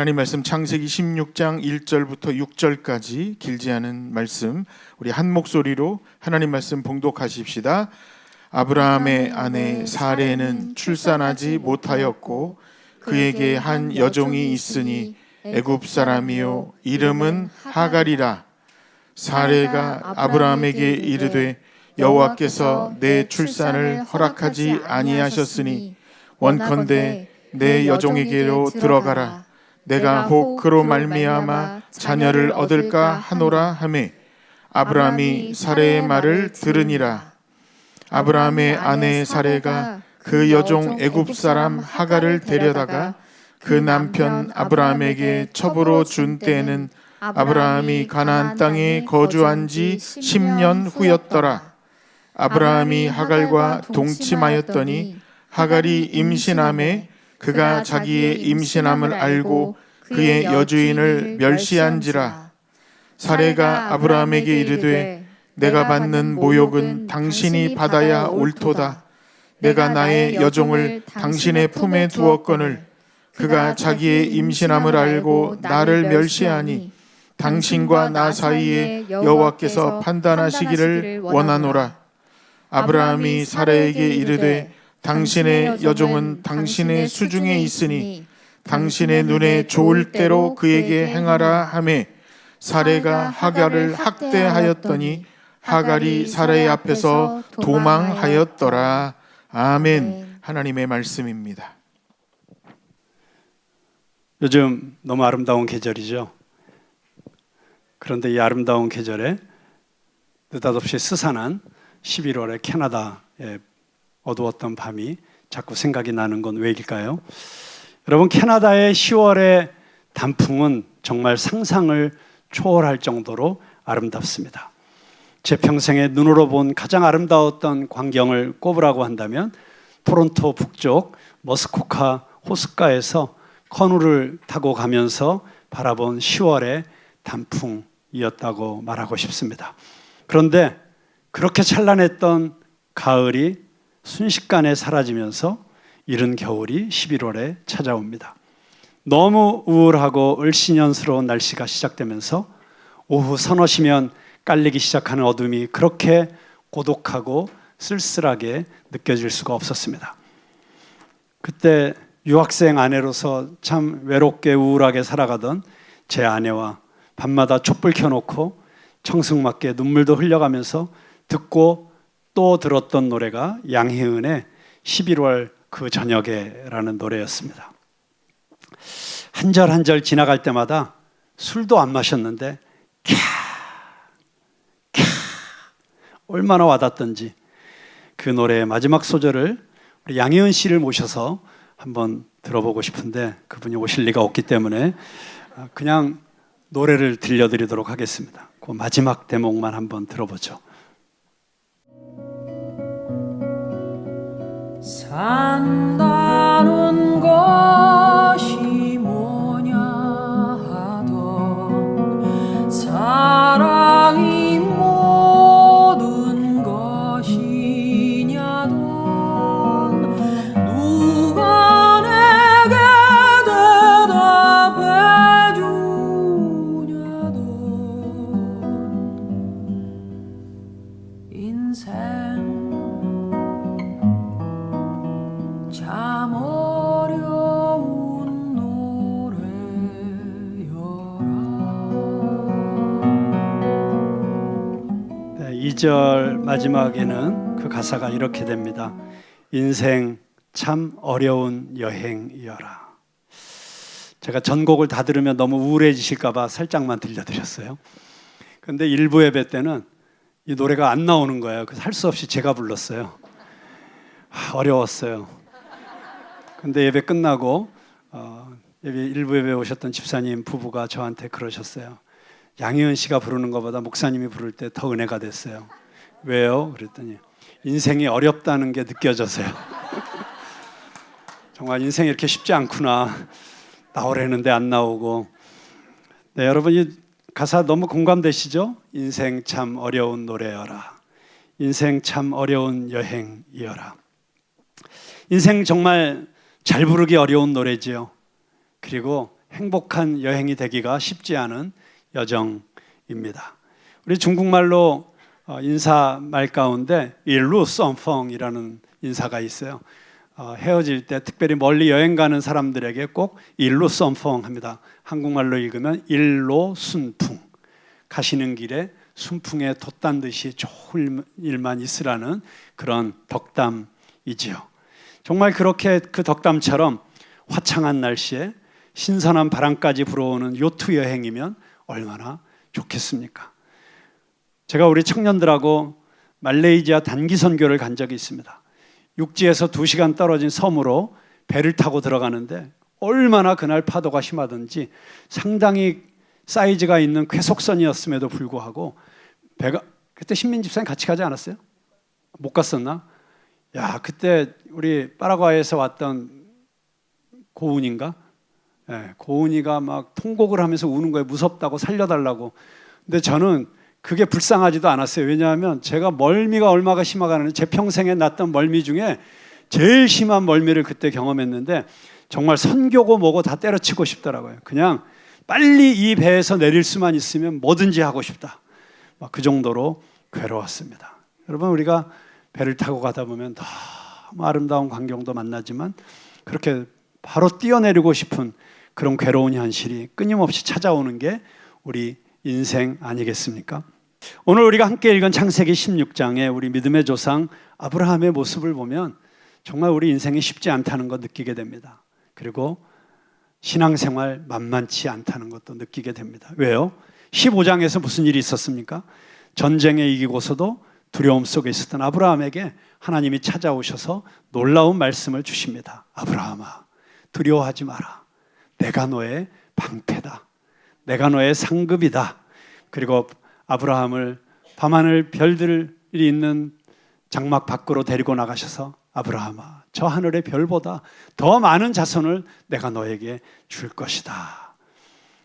하나님 말씀 창세기 16장 1절부터 6절까지 길지 않은 말씀, 우리 한 목소리로 하나님 말씀 봉독하십시다. 아브라함의 아내 사레는 출산하지 못하였고 그에게 한 여종이 있으니 애굽 사람이요 이름은 하갈이라. 사레가 아브라함에게 이르되 여호와께서 내 출산을 허락하지 아니하셨으니 원컨대 내 여종에게로 들어가라. 내가 혹 그로 말미암아 자녀를 얻을까 하노라 하매 아브라함이 사레의 말을 들으니라. 아브라함의 아내 사레가 그 여종 애굽 사람 하갈을 데려다가 그 남편 아브라함에게 첩으로 준 때에는 아브라함이 가나안 땅에 거주한 지 10년 후였더라. 아브라함이 하갈과 동침하였더니 하갈이 임신함에 그가 자기의 임신함을 알고 그의 여주인을 멸시한지라. 사레가 아브라함에게 이르되 내가 받는 모욕은 당신이 받아야 옳도다. 내가 나의 여종을 당신의 품에 두었거늘 그가 자기의 임신함을 알고 나를 멸시하니 당신과 나 사이에 여호와께서 판단하시기를 원하노라. 아브라함이 사레에게 이르되 당신의 여종은 당신의 수중에 있으니 당신의 눈에 좋을 대로 그에게 행하라 하매 사레가 하갈을 학대하였더니 하갈이 사레의 앞에서 도망하였더라. 아멘. 하나님의 말씀입니다. 요즘 너무 아름다운 계절이죠. 그런데 이 아름다운 계절에 느닷없이 스산한 11월의 캐나다에 어두웠던 밤이 자꾸 생각이 나는 건 왜일까요? 여러분, 캐나다의 10월의 단풍은 정말 상상을 초월할 정도로 아름답습니다. 제 평생에 눈으로 본 가장 아름다웠던 광경을 꼽으라고 한다면 토론토 북쪽 머스코카 호숫가에서 커누를 타고 가면서 바라본 10월의 단풍이었다고 말하고 싶습니다. 그런데 그렇게 찬란했던 가을이 순식간에 사라지면서 이른 겨울이 11월에 찾아옵니다. 너무 우울하고 을씨년스러운 날씨가 시작되면서 오후 서너시면 깔리기 시작하는 어둠이 그렇게 고독하고 쓸쓸하게 느껴질 수가 없었습니다. 그때 유학생 아내로서 참 외롭게 우울하게 살아가던 제 아내와 밤마다 촛불 켜놓고 청승맞게 눈물도 흘려가면서 듣고 또 들었던 노래가 양희은의 11월 그 저녁에라는 노래였습니다. 한 절 한 절 지나갈 때마다 술도 안 마셨는데 캬 얼마나 와닿던지 그 노래의 마지막 소절을 우리 양희은 씨를 모셔서 한번 들어보고 싶은데 그분이 오실 리가 없기 때문에 그냥 노래를 들려드리도록 하겠습니다. 그 마지막 대목만 한번 들어보죠. 산다는 것이 뭐냐 하던 사랑이 모든 것이냐던 누가 내게 대답해 주냐던 인생 참 어려운 노래여라. 네, 2절 마지막에는 그 가사가 이렇게 됩니다. 인생 참 어려운 여행이여라. 제가 전곡을 다 들으면 너무 우울해지실까 봐 살짝만 들려드렸어요. 그런데 일부 예배 때는 이 노래가 안 나오는 거예요. 그래서 할 수 없이 제가 불렀어요. 어려웠어요. 근데 예배 끝나고 일부 예배 오셨던 집사님 부부가 저한테 그러셨어요. 양희은 씨가 부르는 것보다 목사님이 부를 때 더 은혜가 됐어요. 왜요? 그랬더니 인생이 어렵다는 게 느껴져서요. 정말 인생이 이렇게 쉽지 않구나. 나오려는데 안 나오고. 네, 여러분 이 가사 너무 공감되시죠? 인생 참 어려운 노래여라. 인생 참 어려운 여행이여라. 인생 정말 잘 부르기 어려운 노래지요. 그리고 행복한 여행이 되기가 쉽지 않은 여정입니다. 우리 중국말로 인사말 가운데 일루 썸펑이라는 인사가 있어요. 헤어질 때 특별히 멀리 여행 가는 사람들에게 꼭 일로 썸펑 합니다. 한국말로 읽으면 일로 순풍. 가시는 길에 순풍에 돛단 듯이 좋은 일만 있으라는 그런 덕담이지요. 정말 그렇게 그 덕담처럼 화창한 날씨에 신선한 바람까지 불어오는 요트 여행이면 얼마나 좋겠습니까? 제가 우리 청년들하고 말레이시아 단기 선교를 간 적이 있습니다. 육지에서 2시간 떨어진 섬으로 배를 타고 들어가는데 얼마나 그날 파도가 심하든지 상당히 사이즈가 있는 쾌속선이었음에도 불구하고 배가, 그때 신민 집사님 같이 가지 않았어요? 못 갔었나? 야, 그때 우리 파라과이에서 왔던 고은인가? 네, 고은이가 막 통곡을 하면서 우는 거예요. 무섭다고 살려달라고. 근데 저는 그게 불쌍하지도 않았어요. 왜냐하면 제가 멀미가 얼마나 심하가는 제 평생에 났던 멀미 중에 제일 심한 멀미를 그때 경험했는데 정말 선교고 뭐고 다 때려치고 싶더라고요. 그냥 빨리 이 배에서 내릴 수만 있으면 뭐든지 하고 싶다. 막 그 정도로 괴로웠습니다. 여러분, 우리가 배를 타고 가다 보면 너무 아름다운 광경도 만나지만 그렇게 바로 뛰어내리고 싶은 그런 괴로운 현실이 끊임없이 찾아오는 게 우리 인생 아니겠습니까? 오늘 우리가 함께 읽은 창세기 16장에 우리 믿음의 조상 아브라함의 모습을 보면 정말 우리 인생이 쉽지 않다는 거 느끼게 됩니다. 그리고 신앙생활 만만치 않다는 것도 느끼게 됩니다. 왜요? 15장에서 무슨 일이 있었습니까? 전쟁에 이기고서도 두려움 속에 있었던 아브라함에게 하나님이 찾아오셔서 놀라운 말씀을 주십니다. 아브라함아, 두려워하지 마라. 내가 너의 방패다. 내가 너의 상급이다. 그리고 아브라함을 밤하늘 별들이 있는 장막 밖으로 데리고 나가셔서 아브라함아, 저 하늘의 별보다 더 많은 자손을 내가 너에게 줄 것이다.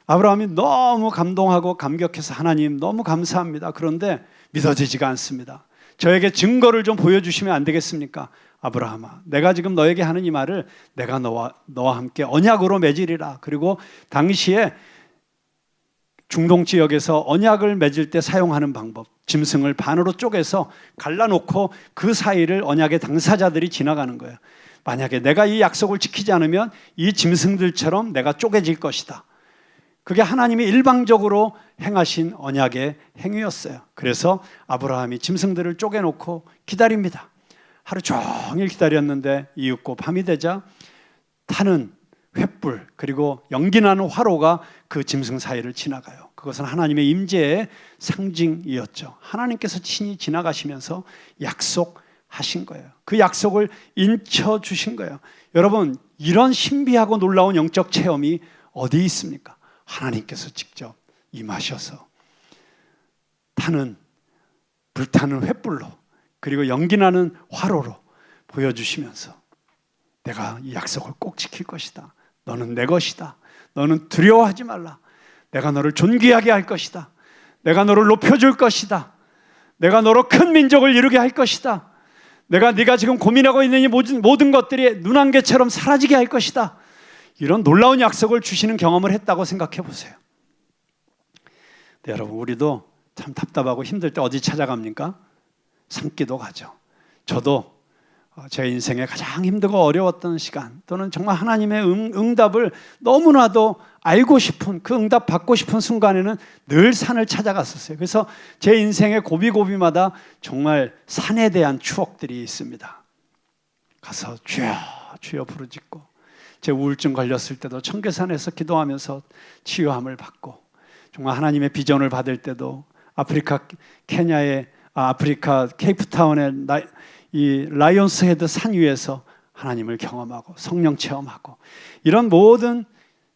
아브라함이 너무 감동하고 감격해서 하나님 너무 감사합니다. 그런데 믿어지지가 않습니다. 저에게 증거를 좀 보여주시면 안 되겠습니까? 아브라함아, 내가 지금 너에게 하는 이 말을 내가 너와 함께 언약으로 맺으리라. 그리고 당시에 중동 지역에서 언약을 맺을 때 사용하는 방법, 짐승을 반으로 쪼개서 갈라놓고 그 사이를 언약의 당사자들이 지나가는 거예요. 만약에 내가 이 약속을 지키지 않으면 이 짐승들처럼 내가 쪼개질 것이다. 그게 하나님이 일방적으로 행하신 언약의 행위였어요. 그래서 아브라함이 짐승들을 쪼개놓고 기다립니다. 하루 종일 기다렸는데 이윽고 밤이 되자 타는 횃불 그리고 연기나는 화로가 그 짐승 사이를 지나가요. 그것은 하나님의 임재의 상징이었죠. 하나님께서 친히 지나가시면서 약속하신 거예요. 그 약속을 인쳐주신 거예요. 여러분, 이런 신비하고 놀라운 영적 체험이 어디 있습니까? 하나님께서 직접 임하셔서 불타는 횃불로 그리고 연기나는 화로로 보여주시면서 내가 이 약속을 꼭 지킬 것이다. 너는 내 것이다. 너는 두려워하지 말라. 내가 너를 존귀하게 할 것이다. 내가 너를 높여줄 것이다. 내가 너로 큰 민족을 이루게 할 것이다. 네가 지금 고민하고 있는 이 모든 것들이 눈안개처럼 사라지게 할 것이다. 이런 놀라운 약속을 주시는 경험을 했다고 생각해 보세요. 네, 여러분, 우리도 참 답답하고 힘들 때 어디 찾아갑니까? 산기도 가죠. 저도 제 인생에 가장 힘들고 어려웠던 시간 또는 정말 하나님의 응답을 너무나도 알고 싶은 그 응답 받고 싶은 순간에는 늘 산을 찾아갔었어요. 그래서 제 인생의 고비고비마다 정말 산에 대한 추억들이 있습니다. 가서 주여 주여 부르짖고 제 우울증 걸렸을 때도 청계산에서 기도하면서 치유함을 받고 정말 하나님의 비전을 받을 때도 아프리카 케이프타운의 이 라이온스 헤드 산 위에서 하나님을 경험하고 성령 체험하고 이런 모든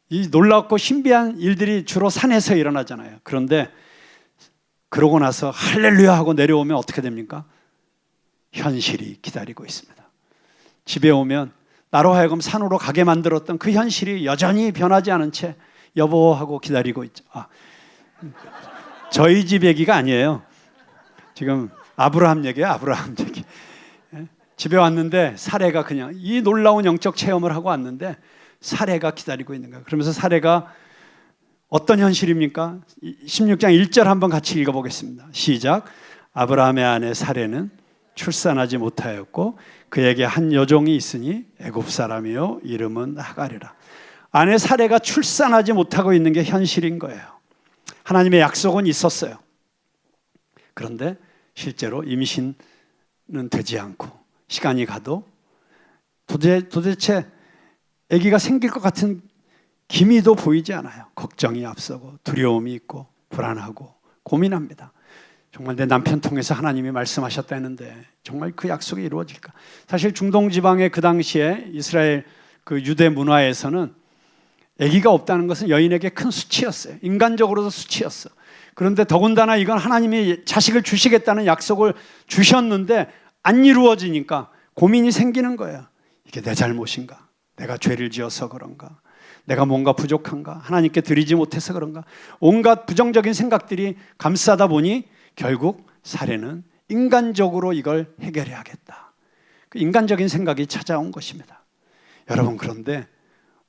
이 놀랍고 신비한 일들이 주로 산에서 일어나잖아요. 그런데 그러고 나서 할렐루야 하고 내려오면 어떻게 됩니까? 현실이 기다리고 있습니다. 집에 오면 나로 하여금 산으로 가게 만들었던 그 현실이 여전히 변하지 않은 채 여보 하고 기다리고 있죠. 저희 집 얘기가 아니에요. 지금 아브라함 얘기예요. 아브라함 얘기. 집에 왔는데 사례가 그냥 이 놀라운 영적 체험을 하고 왔는데 사례가 기다리고 있는 거예요. 그러면서 사례가 어떤 현실입니까? 16장 1절 한번 같이 읽어보겠습니다. 시작. 아브라함의 아내 사례는 출산하지 못하였고 그에게 한 여종이 있으니 애굽 사람이요 이름은 하갈이라. 아내 사례가 출산하지 못하고 있는 게 현실인 거예요. 하나님의 약속은 있었어요. 그런데 실제로 임신은 되지 않고 시간이 가도 도대체 아기가 생길 것 같은 기미도 보이지 않아요. 걱정이 앞서고 두려움이 있고 불안하고 고민합니다. 정말 내 남편 통해서 하나님이 말씀하셨다 했는데 정말 그 약속이 이루어질까? 사실 중동 지방의 그 당시에 이스라엘 그 유대 문화에서는 아기가 없다는 것은 여인에게 큰 수치였어요. 인간적으로도 수치였어. 그런데 더군다나 이건 하나님이 자식을 주시겠다는 약속을 주셨는데 안 이루어지니까 고민이 생기는 거예요. 이게 내 잘못인가? 내가 죄를 지어서 그런가? 내가 뭔가 부족한가? 하나님께 드리지 못해서 그런가? 온갖 부정적인 생각들이 감싸다 보니 결국 사례는 인간적으로 이걸 해결해야겠다. 그 인간적인 생각이 찾아온 것입니다. 여러분, 그런데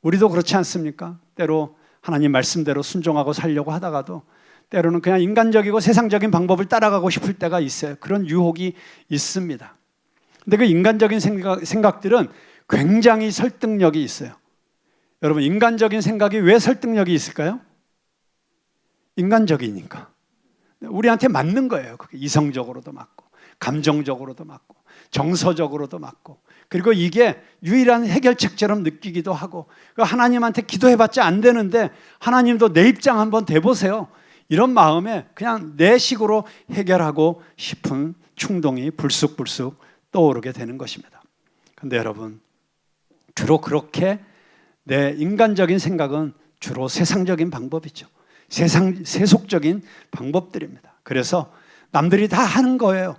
우리도 그렇지 않습니까? 때로 하나님 말씀대로 순종하고 살려고 하다가도 때로는 그냥 인간적이고 세상적인 방법을 따라가고 싶을 때가 있어요. 그런 유혹이 있습니다. 근데 그 인간적인 생각들은 굉장히 설득력이 있어요. 여러분, 인간적인 생각이 왜 설득력이 있을까요? 인간적이니까. 우리한테 맞는 거예요. 그게 이성적으로도 맞고 감정적으로도 맞고 정서적으로도 맞고, 그리고 이게 유일한 해결책처럼 느끼기도 하고, 하나님한테 기도해봤자 안 되는데 하나님도 내 입장 한번 대보세요. 이런 마음에 그냥 내 식으로 해결하고 싶은 충동이 불쑥불쑥 떠오르게 되는 것입니다. 그런데 여러분, 주로 그렇게 내 인간적인 생각은 주로 세상적인 방법이죠. 세속적인 방법들입니다. 그래서 남들이 다 하는 거예요.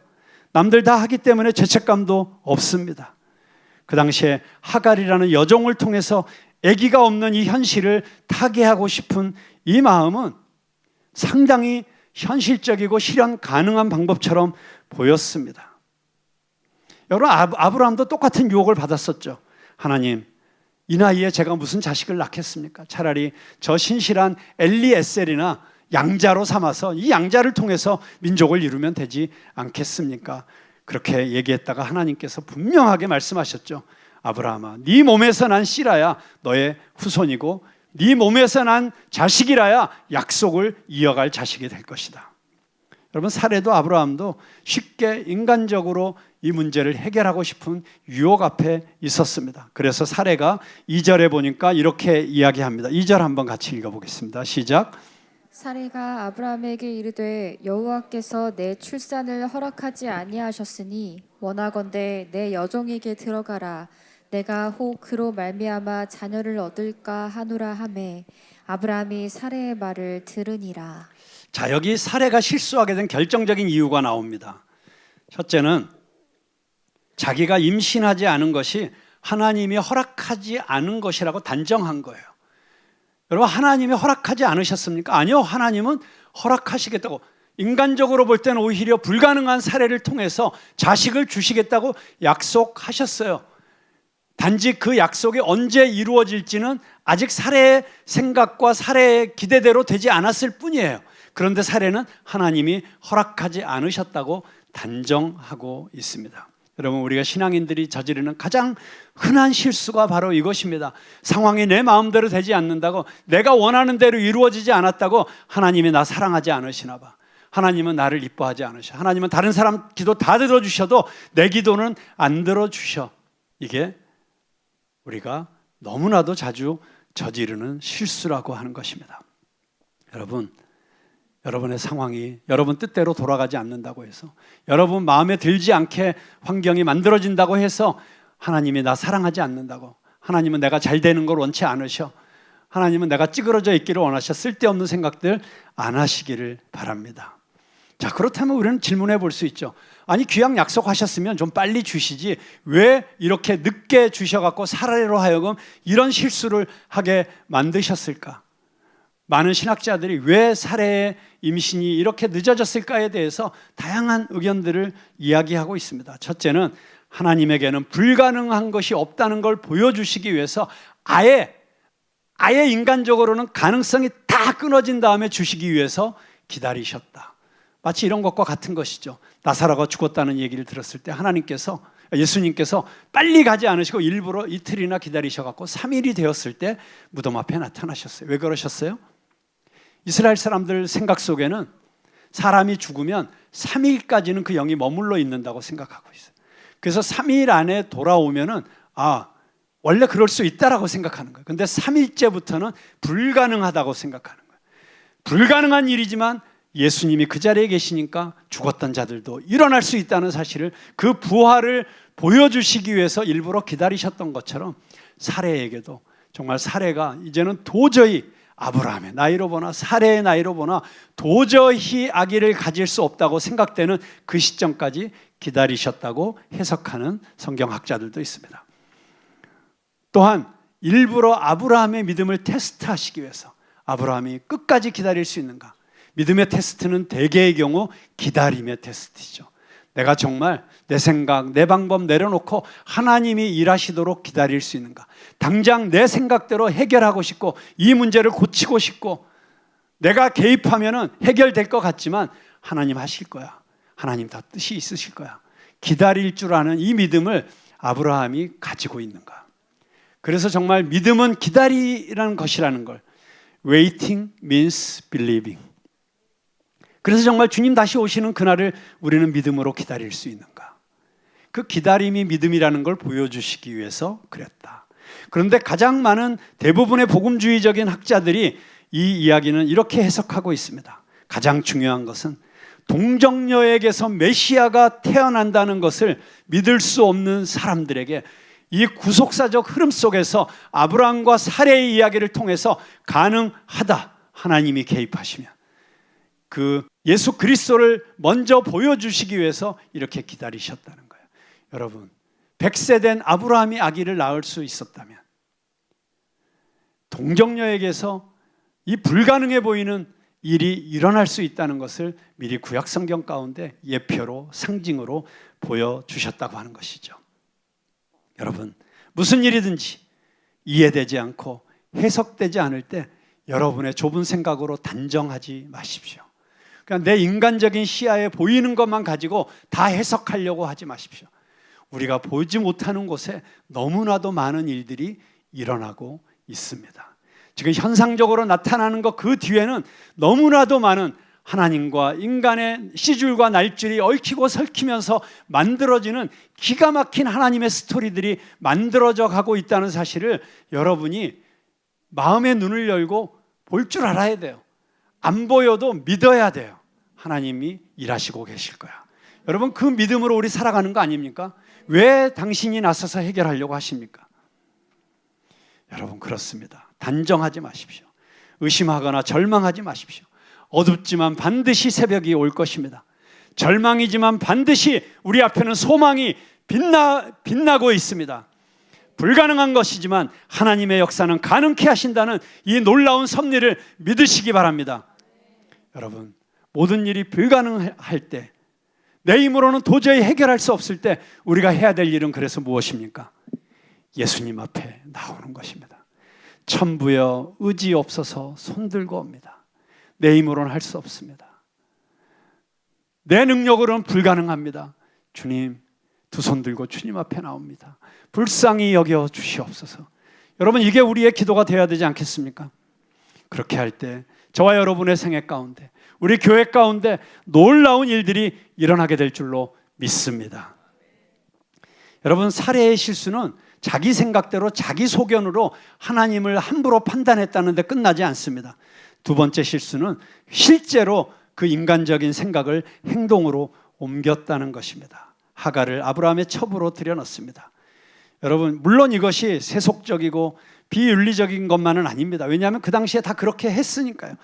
남들 다 하기 때문에 죄책감도 없습니다. 그 당시에 하갈이라는 여종을 통해서 아기가 없는 이 현실을 타개하고 싶은 이 마음은 상당히 현실적이고 실현 가능한 방법처럼 보였습니다. 여러분, 아브라함도 똑같은 유혹을 받았었죠. 하나님, 이 나이에 제가 무슨 자식을 낳겠습니까? 차라리 저 신실한 엘리에셀이나 양자로 삼아서 이 양자를 통해서 민족을 이루면 되지 않겠습니까? 그렇게 얘기했다가 하나님께서 분명하게 말씀하셨죠. 아브라함아, 네 몸에서 난 씨라야 너의 후손이고 네 몸에서 난 자식이라야 약속을 이어갈 자식이 될 것이다. 여러분, 사례도 아브라함도 쉽게 인간적으로 이 문제를 해결하고 싶은 유혹 앞에 있었습니다. 그래서 사례가 2절에 보니까 이렇게 이야기합니다. 2절 한번 같이 읽어보겠습니다. 시작. 사례가 아브라함에게 이르되 여호와께서 내 출산을 허락하지 아니하셨으니 원하건대 내 여종에게 들어가라. 내가 혹 그로 말미암아 자녀를 얻을까 하노라 하매 아브라함이 사례의 말을 들으니라. 자, 여기 사례가 실수하게 된 결정적인 이유가 나옵니다. 첫째는 자기가 임신하지 않은 것이 하나님이 허락하지 않은 것이라고 단정한 거예요. 여러분, 하나님이 허락하지 않으셨습니까? 아니요, 하나님은 허락하시겠다고. 인간적으로 볼 때는 오히려 불가능한 사례를 통해서 자식을 주시겠다고 약속하셨어요. 단지 그 약속이 언제 이루어질지는 아직 사례의 생각과 사례의 기대대로 되지 않았을 뿐이에요. 그런데 사례는 하나님이 허락하지 않으셨다고 단정하고 있습니다. 여러분, 우리가 신앙인들이 저지르는 가장 흔한 실수가 바로 이것입니다. 상황이 내 마음대로 되지 않는다고, 내가 원하는 대로 이루어지지 않았다고 하나님이 나 사랑하지 않으시나 봐. 하나님은 나를 이뻐하지 않으셔. 하나님은 다른 사람 기도 다 들어주셔도 내 기도는 안 들어주셔. 이게 우리가 너무나도 자주 저지르는 실수라고 하는 것입니다. 여러분, 여러분의 상황이 여러분 뜻대로 돌아가지 않는다고 해서, 여러분 마음에 들지 않게 환경이 만들어진다고 해서 하나님이 나 사랑하지 않는다고, 하나님은 내가 잘 되는 걸 원치 않으셔, 하나님은 내가 찌그러져 있기를 원하셔, 쓸데없는 생각들 안 하시기를 바랍니다. 자, 그렇다면 우리는 질문해 볼 수 있죠. 아니, 귀양 약속하셨으면 좀 빨리 주시지 왜 이렇게 늦게 주셔갖고 사례로 하여금 이런 실수를 하게 만드셨을까? 많은 신학자들이 왜 사례의 임신이 이렇게 늦어졌을까에 대해서 다양한 의견들을 이야기하고 있습니다. 첫째는 하나님에게는 불가능한 것이 없다는 걸 보여주시기 위해서 아예 아예 인간적으로는 가능성이 다 끊어진 다음에 주시기 위해서 기다리셨다. 마치 이런 것과 같은 것이죠. 나사로가 죽었다는 얘기를 들었을 때 예수님께서 빨리 가지 않으시고 일부러 이틀이나 기다리셔갖고 3일이 되었을 때 무덤 앞에 나타나셨어요. 왜 그러셨어요? 이스라엘 사람들 생각 속에는 사람이 죽으면 3일까지는 그 영이 머물러 있는다고 생각하고 있어요. 그래서 3일 안에 돌아오면은 원래 그럴 수 있다라고 생각하는 거예요. 근데 3일째부터는 불가능하다고 생각하는 거예요. 불가능한 일이지만 예수님이 그 자리에 계시니까 죽었던 자들도 일어날 수 있다는 사실을, 그 부활을 보여주시기 위해서 일부러 기다리셨던 것처럼 사레에게도 정말 사레가 이제는 도저히 아브라함의 나이로 보나 사레의 나이로 보나 도저히 아기를 가질 수 없다고 생각되는 그 시점까지 기다리셨다고 해석하는 성경학자들도 있습니다. 또한 일부러 아브라함의 믿음을 테스트하시기 위해서 아브라함이 끝까지 기다릴 수 있는가. 믿음의 테스트는 대개의 경우 기다림의 테스트이죠. 내가 정말 내 생각, 내 방법 내려놓고 하나님이 일하시도록 기다릴 수 있는가. 당장 내 생각대로 해결하고 싶고 이 문제를 고치고 싶고 내가 개입하면 해결될 것 같지만 하나님 하실 거야. 하나님 다 뜻이 있으실 거야. 기다릴 줄 아는 이 믿음을 아브라함이 가지고 있는가. 그래서 정말 믿음은 기다리라는 것이라는 걸, Waiting means believing. 그래서 정말 주님 다시 오시는 그날을 우리는 믿음으로 기다릴 수 있는가. 그 기다림이 믿음이라는 걸 보여주시기 위해서 그랬다. 그런데 가장 많은 대부분의 복음주의적인 학자들이 이 이야기는 이렇게 해석하고 있습니다. 가장 중요한 것은 동정녀에게서 메시아가 태어난다는 것을 믿을 수 없는 사람들에게 이 구속사적 흐름 속에서 아브라함과 사레의 이야기를 통해서 가능하다. 하나님이 개입하시면 그 예수 그리스도를 먼저 보여주시기 위해서 이렇게 기다리셨다는 거예요. 여러분, 100세 된 아브라함이 아기를 낳을 수 있었다면 동정녀에게서 이 불가능해 보이는 일이 일어날 수 있다는 것을 미리 구약 성경 가운데 예표로 상징으로 보여주셨다고 하는 것이죠. 여러분, 무슨 일이든지 이해되지 않고 해석되지 않을 때 여러분의 좁은 생각으로 단정하지 마십시오. 그러니까 내 인간적인 시야에 보이는 것만 가지고 다 해석하려고 하지 마십시오. 우리가 보지 못하는 곳에 너무나도 많은 일들이 일어나고 있습니다. 지금 현상적으로 나타나는 것 그 뒤에는 너무나도 많은 하나님과 인간의 시줄과 날줄이 얽히고 설키면서 만들어지는 기가 막힌 하나님의 스토리들이 만들어져 가고 있다는 사실을 여러분이 마음의 눈을 열고 볼 줄 알아야 돼요. 안 보여도 믿어야 돼요. 하나님이 일하시고 계실 거야. 여러분, 그 믿음으로 우리 살아가는 거 아닙니까? 왜 당신이 나서서 해결하려고 하십니까? 여러분, 그렇습니다. 단정하지 마십시오. 의심하거나 절망하지 마십시오. 어둡지만 반드시 새벽이 올 것입니다. 절망이지만 반드시 우리 앞에는 소망이 빛나고 있습니다. 불가능한 것이지만 하나님의 역사는 가능케 하신다는 이 놀라운 섭리를 믿으시기 바랍니다. 여러분, 모든 일이 불가능할 때, 내 힘으로는 도저히 해결할 수 없을 때 우리가 해야 될 일은 그래서 무엇입니까? 예수님 앞에 나오는 것입니다. 천부여 의지 없어서 손들고 옵니다. 내 힘으로는 할 수 없습니다. 내 능력으로는 불가능합니다. 주님, 두 손 들고 주님 앞에 나옵니다. 불쌍히 여겨 주시옵소서. 여러분, 이게 우리의 기도가 되어야 되지 않겠습니까? 그렇게 할 때 저와 여러분의 생애 가운데, 우리 교회 가운데 놀라운 일들이 일어나게 될 줄로 믿습니다. 여러분, 사례의 실수는 자기 생각대로 자기 소견으로 하나님을 함부로 판단했다는 데 끝나지 않습니다. 두 번째 실수는 실제로 그 인간적인 생각을 행동으로 옮겼다는 것입니다. 하갈을 아브라함의 첩으로 들여놓습니다. 여러분, 물론 이것이 세속적이고 비윤리적인 것만은 아닙니다. 왜냐하면 그 당시에 다 그렇게 했으니까요.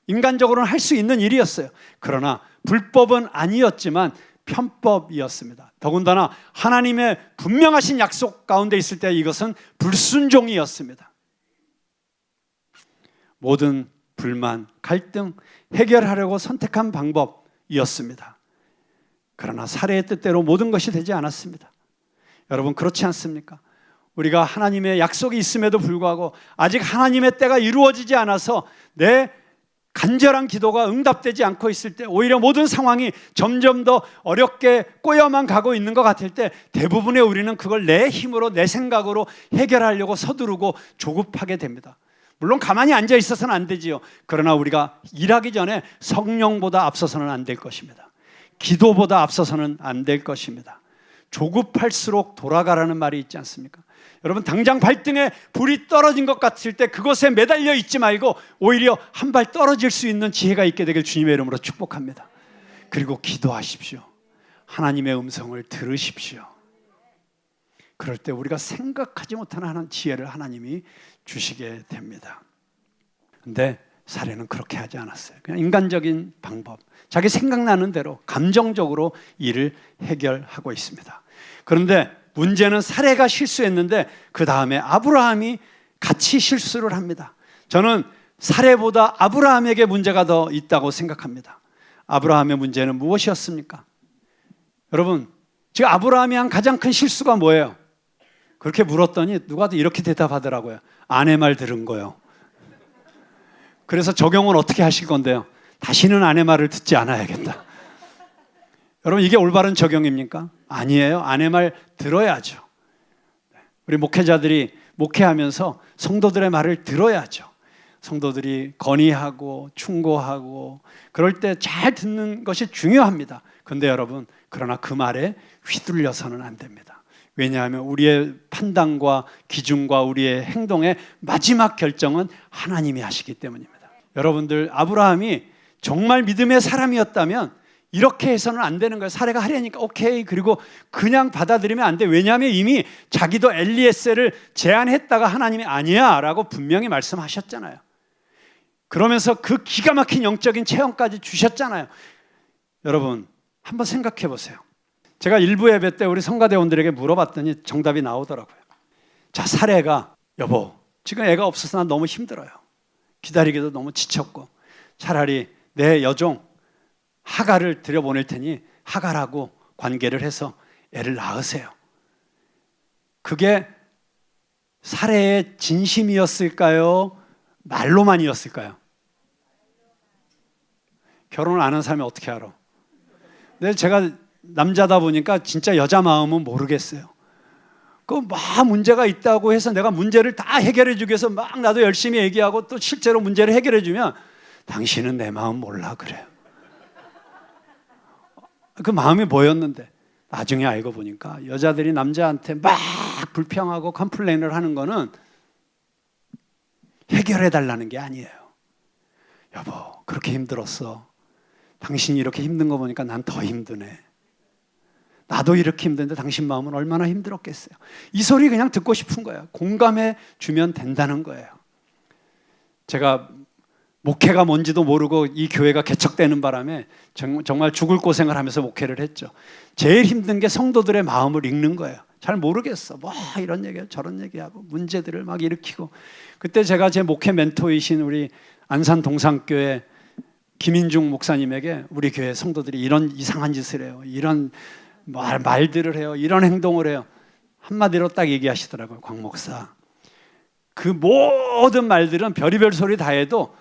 인간적으로는 할 수 있는 일이었어요. 그러나 불법은 아니었지만 편법이었습니다. 더군다나 하나님의 분명하신 약속 가운데 있을 때 이것은 불순종이었습니다. 모든 불만, 갈등 해결하려고 선택한 방법이었습니다. 그러나 사례의 뜻대로 모든 것이 되지 않았습니다. 여러분, 그렇지 않습니까? 우리가 하나님의 약속이 있음에도 불구하고 아직 하나님의 때가 이루어지지 않아서 내 간절한 기도가 응답되지 않고 있을 때, 오히려 모든 상황이 점점 더 어렵게 꼬여만 가고 있는 것 같을 때, 대부분의 우리는 그걸 내 힘으로, 내 생각으로 해결하려고 서두르고 조급하게 됩니다. 물론 가만히 앉아 있어서는 안 되지요. 그러나 우리가 일하기 전에 성령보다 앞서서는 안 될 것입니다. 기도보다 앞서서는 안 될 것입니다. 조급할수록 돌아가라는 말이 있지 않습니까? 여러분, 당장 발등에 불이 떨어진 것 같을 때 그것에 매달려 있지 말고 오히려 한 발 떨어질 수 있는 지혜가 있게 되길 주님의 이름으로 축복합니다. 그리고 기도하십시오. 하나님의 음성을 들으십시오. 그럴 때 우리가 생각하지 못하는 지혜를 하나님이 주시게 됩니다. 근데 사례는 그렇게 하지 않았어요. 그냥 인간적인 방법, 자기 생각나는 대로 감정적으로 일을 해결하고 있습니다. 그런데 문제는 사례가 실수했는데 그 다음에 아브라함이 같이 실수를 합니다. 저는 사례보다 아브라함에게 문제가 더 있다고 생각합니다. 아브라함의 문제는 무엇이었습니까? 여러분, 지금 아브라함이 한 가장 큰 실수가 뭐예요? 그렇게 물었더니 누가 이렇게 대답하더라고요. 아내 말 들은 거요. 그래서 적용은 어떻게 하실 건데요? 다시는 아내 말을 듣지 않아야겠다. 여러분, 이게 올바른 적용입니까? 아니에요. 아내 말 들어야죠. 우리 목회자들이 목회하면서 성도들의 말을 들어야죠. 성도들이 건의하고 충고하고 그럴 때 잘 듣는 것이 중요합니다. 그런데 여러분, 그러나 그 말에 휘둘려서는 안 됩니다. 왜냐하면 우리의 판단과 기준과 우리의 행동의 마지막 결정은 하나님이 하시기 때문입니다. 여러분들, 아브라함이 정말 믿음의 사람이었다면 이렇게 해서는 안 되는 거예요. 사례가 하려니까 오케이, 그리고 그냥 받아들이면 안 돼. 왜냐하면 이미 자기도 엘리에셀을 제안했다가 하나님이 아니야 라고 분명히 말씀하셨잖아요. 그러면서 그 기가 막힌 영적인 체험까지 주셨잖아요. 여러분, 한번 생각해 보세요. 제가 일부 예배 때 우리 성가대원들에게 물어봤더니 정답이 나오더라고요. 자, 사례가 여보, 지금 애가 없어서 난 너무 힘들어요. 기다리기도 너무 지쳤고 차라리 내 여종 하갈을 들여보낼 테니 하갈하고 관계를 해서 애를 낳으세요. 그게 사례의 진심이었을까요? 말로만이었을까요? 결혼을 안 한 사람이 어떻게 알아? 근데 제가 남자다 보니까 진짜 여자 마음은 모르겠어요. 그 막 문제가 있다고 해서 내가 문제를 다 해결해 주기 위해서 막 나도 열심히 얘기하고 또 실제로 문제를 해결해 주면 당신은 내 마음 몰라 그래요. 그 마음이 뭐였는데 나중에 알고 보니까 여자들이 남자한테 막 불평하고 컴플레인을 하는 거는 해결해 달라는 게 아니에요. 여보, 그렇게 힘들었어. 당신이 이렇게 힘든 거 보니까 난 더 힘드네. 나도 이렇게 힘든데 당신 마음은 얼마나 힘들었겠어요. 이 소리 그냥 듣고 싶은 거예요. 공감해 주면 된다는 거예요. 제가 목회가 뭔지도 모르고 이 교회가 개척되는 바람에 정말 죽을 고생을 하면서 목회를 했죠. 제일 힘든 게 성도들의 마음을 읽는 거예요. 잘 모르겠어. 뭐 이런 얘기하고 저런 얘기하고 문제들을 막 일으키고. 그때 제가 제 목회 멘토이신 우리 안산 동산교회 김인중 목사님에게 우리 교회 성도들이 이런 이상한 짓을 해요. 이런 말들을 해요. 이런 행동을 해요. 한마디로 딱 얘기하시더라고요. 광 목사, 그 모든 말들은 별의별 소리 다 해도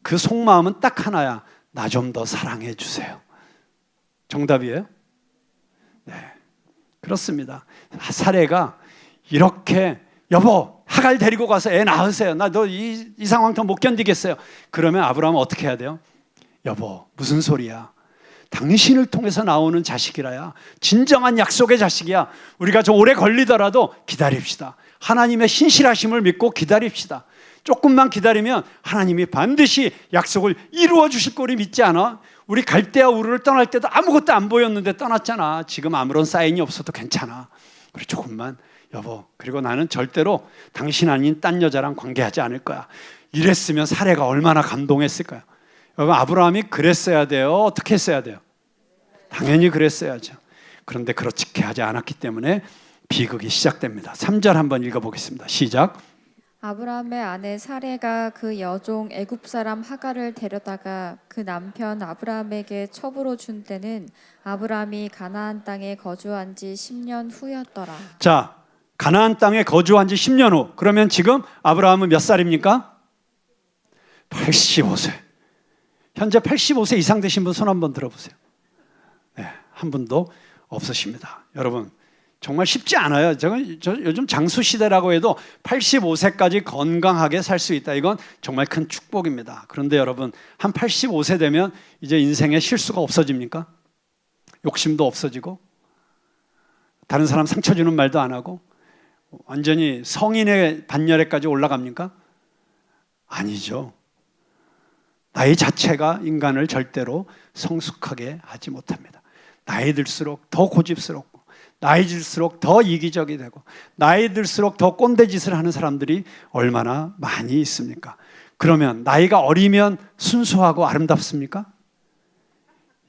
그 속마음은 딱 하나야. 나 좀 더 사랑해 주세요. 정답이에요? 네, 그렇습니다. 사례가 이렇게 여보, 하갈 데리고 가서 애 낳으세요. 나 너 이 상황 더 못 견디겠어요. 그러면 아브라함은 어떻게 해야 돼요? 여보, 무슨 소리야? 당신을 통해서 나오는 자식이라야 진정한 약속의 자식이야. 우리가 좀 오래 걸리더라도 기다립시다. 하나님의 신실하심을 믿고 기다립시다. 조금만 기다리면 하나님이 반드시 약속을 이루어 주실 거를 믿지 않아? 우리 갈대아 우르를 떠날 때도 아무것도 안 보였는데 떠났잖아. 지금 아무런 사인이 없어도 괜찮아. 우리 조금만, 여보, 그리고 나는 절대로 당신 아닌 딴 여자랑 관계하지 않을 거야. 이랬으면 사례가 얼마나 감동했을까요? 여러분, 아브라함이 그랬어야 돼요? 어떻게 했어야 돼요? 당연히 그랬어야죠. 그런데 그렇게 하지 않았기 때문에 비극이 시작됩니다. 3절 한번 읽어보겠습니다. 시작. 아브라함의 아내 사레가 그 여종 애굽 사람 하갈을 데려다가 그 남편 아브라함에게 첩으로 준 때는 아브라함이 가나안 땅에 거주한 지 10년 후였더라. 자, 가나안 땅에 거주한 지 10년 후. 그러면 지금 아브라함은 몇 살입니까? 85세. 현재 85세 이상 되신 분 손 한번 들어보세요. 네, 한 분도 없으십니다. 여러분, 정말 쉽지 않아요. 저 요즘 장수 시대라고 해도 85세까지 건강하게 살 수 있다. 이건 정말 큰 축복입니다. 그런데 여러분, 한 85세 되면 이제 인생에 실수가 없어집니까? 욕심도 없어지고, 다른 사람 상처 주는 말도 안 하고, 완전히 성인의 반열에까지 올라갑니까? 아니죠. 나이 자체가 인간을 절대로 성숙하게 하지 못합니다. 나이 들수록 더 고집스럽고, 나이 들수록 더 이기적이 되고, 나이 들수록 더 꼰대짓을 하는 사람들이 얼마나 많이 있습니까? 그러면 나이가 어리면 순수하고 아름답습니까?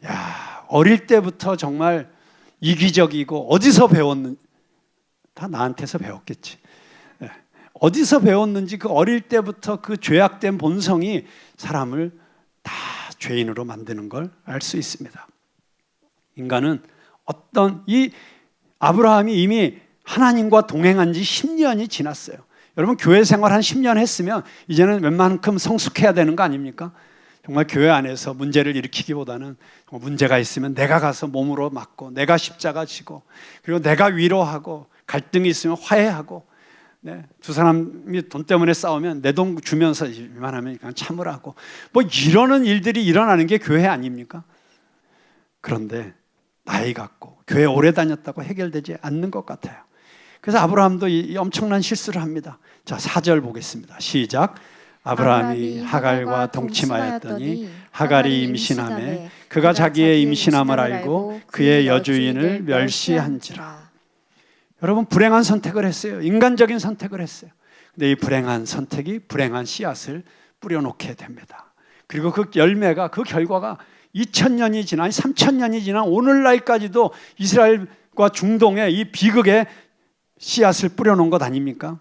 야, 어릴 때부터 정말 이기적이고, 어디서 배웠는지, 다 나한테서 배웠겠지. 어디서 배웠는지 그 어릴 때부터 그 죄악된 본성이 사람을 다 죄인으로 만드는 걸 알 수 있습니다. 인간은 이 아브라함이 이미 하나님과 동행한 지 10년이 지났어요. 여러분, 교회 생활 한 10년 했으면 이제는 웬만큼 성숙해야 되는 거 아닙니까? 정말 교회 안에서 문제를 일으키기보다는 문제가 있으면 내가 가서 몸으로 맞고, 내가 십자가 지고, 그리고 내가 위로하고, 갈등이 있으면 화해하고, 네, 두 사람이 돈 때문에 싸우면 내 돈 주면서 이만하면 그냥 참으라고, 뭐 이러는 일들이 일어나는 게 교회 아닙니까? 그런데 나이 같고 교회 오래 다녔다고 해결되지 않는 것 같아요. 그래서 아브라함도 이 엄청난 실수를 합니다. 자, 4절 보겠습니다. 시작. 아브라함이 하갈과 동침하였더니 하갈이 임신하매 그가 자기의 임신함을 알고 그의 여주인을 멸시한지라. 여러분, 불행한 선택을 했어요. 인간적인 선택을 했어요. 근데 이 불행한 선택이 불행한 씨앗을 뿌려놓게 됩니다. 그리고 그 열매가, 그 결과가 2000년이 지나, 아니 3000년이 지난 오늘날까지도 이스라엘과 중동에 이 비극의 씨앗을 뿌려놓은 것 아닙니까?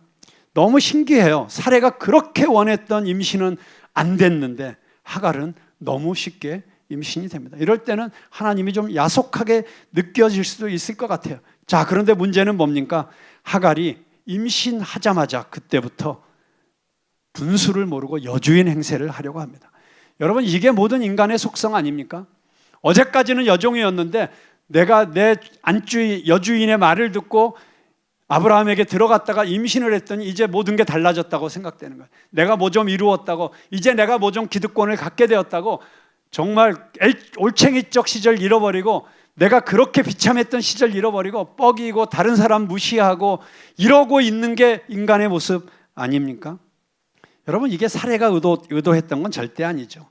너무 신기해요. 사례가 그렇게 원했던 임신은 안 됐는데 하갈은 너무 쉽게 임신이 됩니다. 이럴 때는 하나님이 좀 야속하게 느껴질 수도 있을 것 같아요. 자, 그런데 문제는 뭡니까? 하갈이 임신하자마자 그때부터 분수를 모르고 여주인 행세를 하려고 합니다. 여러분, 이게 모든 인간의 속성 아닙니까? 어제까지는 여종이었는데 내가 내 여주인의 말을 듣고 아브라함에게 들어갔다가 임신을 했더니 이제 모든 게 달라졌다고 생각되는 거예요. 내가 뭐 좀 이루었다고, 이제 내가 뭐 좀 기득권을 갖게 되었다고, 정말 올챙이적 시절 잃어버리고, 내가 그렇게 비참했던 시절 잃어버리고, 뻐기고 다른 사람 무시하고 이러고 있는 게 인간의 모습 아닙니까? 여러분, 이게 사례가 의도했던 건 절대 아니죠.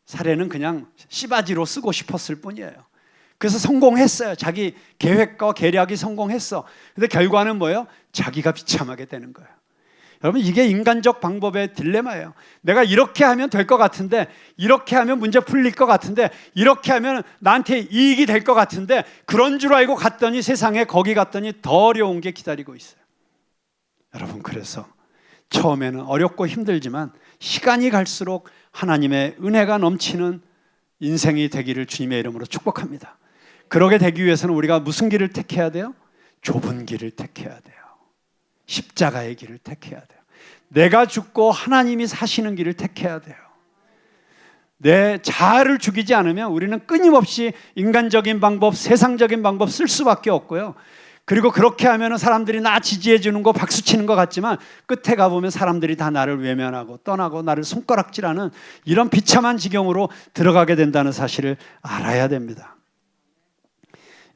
사례는 그냥 씨바지로 쓰고 싶었을 뿐이에요. 그래서 성공했어요. 자기 계획과 계략이 성공했어. 근데 결과는 뭐예요? 자기가 비참하게 되는 거예요. 여러분, 이게 인간적 방법의 딜레마예요. 내가 이렇게 하면 될 것 같은데, 이렇게 하면 문제 풀릴 것 같은데, 이렇게 하면 나한테 이익이 될 것 같은데, 그런 줄 알고 갔더니 세상에 거기 갔더니 더 어려운 게 기다리고 있어요. 여러분, 그래서 처음에는 어렵고 힘들지만 시간이 갈수록 하나님의 은혜가 넘치는 인생이 되기를 주님의 이름으로 축복합니다. 그러게 되기 위해서는 우리가 무슨 길을 택해야 돼요? 좁은 길을 택해야 돼요. 십자가의 길을 택해야 돼요. 내가 죽고 하나님이 사시는 길을 택해야 돼요. 내 자아를 죽이지 않으면 우리는 끊임없이 인간적인 방법, 세상적인 방법 쓸 수밖에 없고요. 그리고 그렇게 하면 사람들이 나 지지해 주는 거, 박수 치는 것 같지만 끝에 가보면 사람들이 다 나를 외면하고 떠나고 나를 손가락질하는 이런 비참한 지경으로 들어가게 된다는 사실을 알아야 됩니다.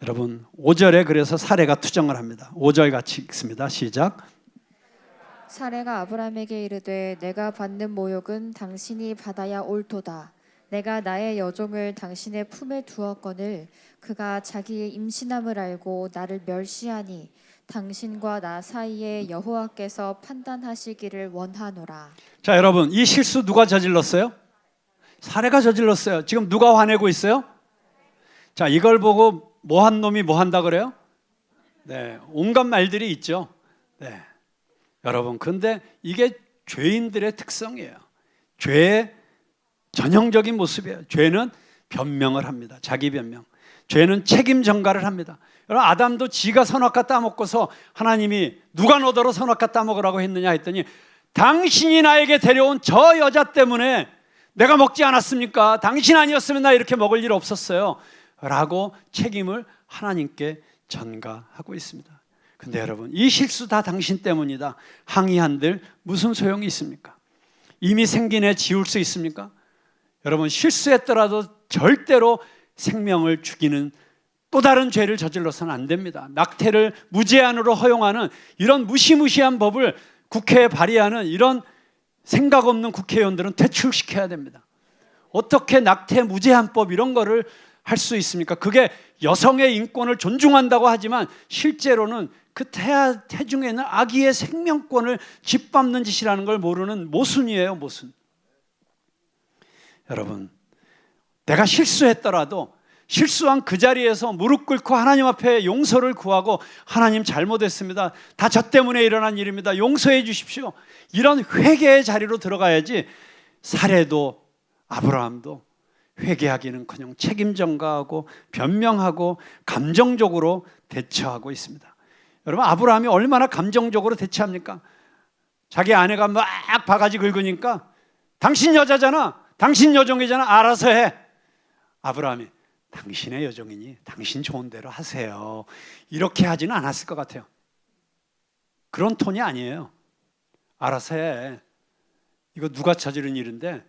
여러분, 5절에 그래서 사례가 투정을 합니다. 5절 같이 읽습니다. 시작. 사례가 아브라함에게 이르되 내가 받는 모욕은 당신이 받아야 옳도다. 내가 나의 여종을 당신의 품에 두었거늘 그가 자기의 임신함을 알고 나를 멸시하니 당신과 나 사이에 여호와께서 판단하시기를 원하노라. 자, 여러분, 이 실수 누가 저질렀어요? 사례가 저질렀어요. 지금 누가 화내고 있어요? 자, 이걸 보고 뭐한 놈이 뭐 한다 그래요? 네, 온갖 말들이 있죠. 네, 여러분, 근데 이게 죄인들의 특성이에요. 죄의 전형적인 모습이에요. 죄는 변명을 합니다. 자기 변명. 죄는 책임 전가를 합니다. 여러분, 아담도 지가 선악과 따먹고서 하나님이 누가 너더러 선악과 따먹으라고 했느냐 했더니 당신이 나에게 데려온 저 여자 때문에 내가 먹지 않았습니까? 당신 아니었으면 나 이렇게 먹을 일 없었어요 라고 책임을 하나님께 전가하고 있습니다. 근데 여러분, 이 실수 다 당신 때문이다 항의한들 무슨 소용이 있습니까? 이미 생긴 애 지울 수 있습니까? 여러분, 실수했더라도 절대로 생명을 죽이는 또 다른 죄를 저질러서는 안 됩니다. 낙태를 무제한으로 허용하는 이런 무시무시한 법을 국회에 발의하는 이런 생각 없는 국회의원들은 퇴출시켜야 됩니다. 어떻게 낙태 무제한법 이런 거를 할 수 있습니까? 그게 여성의 인권을 존중한다고 하지만 실제로는 그 태중에 있는 아기의 생명권을 짓밟는 짓이라는 걸 모르는 모순이에요, 모순. 여러분, 내가 실수했더라도 실수한 그 자리에서 무릎 꿇고 하나님 앞에 용서를 구하고 하나님 잘못했습니다. 다 저 때문에 일어난 일입니다. 용서해 주십시오. 이런 회개의 자리로 들어가야지. 사례도 아브라함도 회개하기는커녕 책임 전가하고 변명하고 감정적으로 대처하고 있습니다. 여러분, 아브라함이 얼마나 감정적으로 대처합니까? 자기 아내가 막 바가지 긁으니까 당신 여자잖아, 당신 여종이잖아, 알아서 해. 아브라함이 당신의 여종이니 당신 좋은 대로 하세요 이렇게 하지는 않았을 것 같아요. 그런 톤이 아니에요. 알아서 해, 이거 누가 저지른 일인데